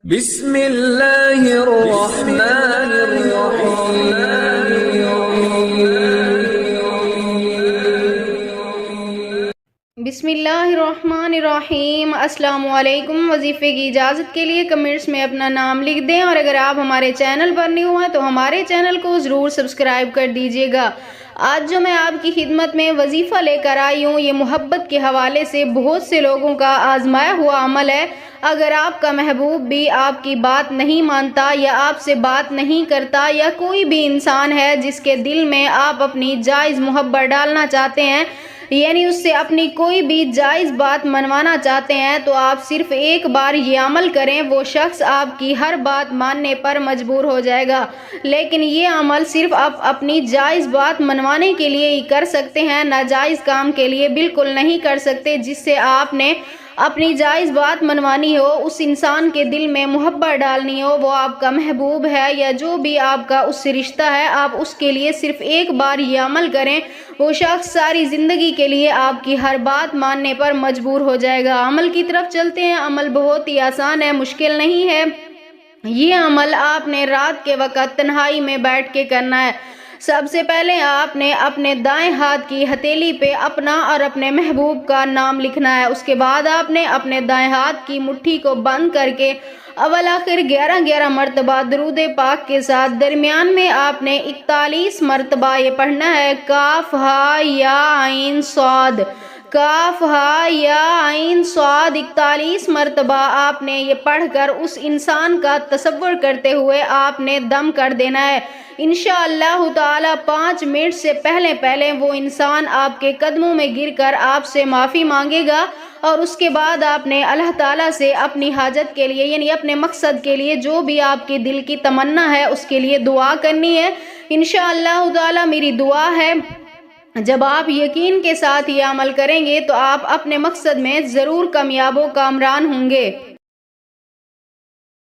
بسم اللہ الرحمن الرحیم۔ بسم اللہ الرحمن الرحیم۔ السلام علیکم۔ وظیفے کی اجازت کے لیے کمنٹس میں اپنا نام لکھ دیں، اور اگر آپ ہمارے چینل پر نیو ہیں تو ہمارے چینل کو ضرور سبسکرائب کر دیجیے گا۔ آج جو میں آپ کی خدمت میں وظیفہ لے کر آئی ہوں، یہ محبت کے حوالے سے بہت سے لوگوں کا آزمایا ہوا عمل ہے۔ اگر آپ کا محبوب بھی آپ کی بات نہیں مانتا، یا آپ سے بات نہیں کرتا، یا کوئی بھی انسان ہے جس کے دل میں آپ اپنی جائز محبت ڈالنا چاہتے ہیں، یعنی اس سے اپنی کوئی بھی جائز بات منوانا چاہتے ہیں، تو آپ صرف ایک بار یہ عمل کریں، وہ شخص آپ کی ہر بات ماننے پر مجبور ہو جائے گا۔ لیکن یہ عمل صرف آپ اپنی جائز بات منوانے کے لیے ہی کر سکتے ہیں، ناجائز کام کے لیے بالکل نہیں کر سکتے۔ جس سے آپ نے اپنی جائز بات منوانی ہو، اس انسان کے دل میں محبت ڈالنی ہو، وہ آپ کا محبوب ہے یا جو بھی آپ کا اس سے رشتہ ہے، آپ اس کے لیے صرف ایک بار یہ عمل کریں، وہ شخص ساری زندگی کے لیے آپ کی ہر بات ماننے پر مجبور ہو جائے گا۔ عمل کی طرف چلتے ہیں۔ عمل بہت ہی آسان ہے، مشکل نہیں ہے۔ یہ عمل آپ نے رات کے وقت تنہائی میں بیٹھ کے کرنا ہے۔ سب سے پہلے آپ نے اپنے دائیں ہاتھ کی ہتھیلی پہ اپنا اور اپنے محبوب کا نام لکھنا ہے۔ اس کے بعد آپ نے اپنے دائیں ہاتھ کی مٹھی کو بند کر کے اول آخر 11 مرتبہ درود پاک کے ساتھ درمیان میں آپ نے 41 مرتبہ یہ پڑھنا ہے: کاف ہا یا عین صاد، کاف ہا یا عین صاد۔ 41 مرتبہ آپ نے یہ پڑھ کر اس انسان کا تصور کرتے ہوئے آپ نے دم کر دینا ہے۔ انشاءاللہ تعالی 5 منٹ سے پہلے وہ انسان آپ کے قدموں میں گر کر آپ سے معافی مانگے گا، اور اس کے بعد آپ نے اللہ تعالیٰ سے اپنی حاجت کے لیے، یعنی اپنے مقصد کے لیے، جو بھی آپ کے دل کی تمنا ہے اس کے لیے دعا کرنی ہے۔ انشاءاللہ تعالی میری دعا ہے جب آپ یقین کے ساتھ یہ عمل کریں گے تو آپ اپنے مقصد میں ضرور کامیاب و کامران ہوں گے۔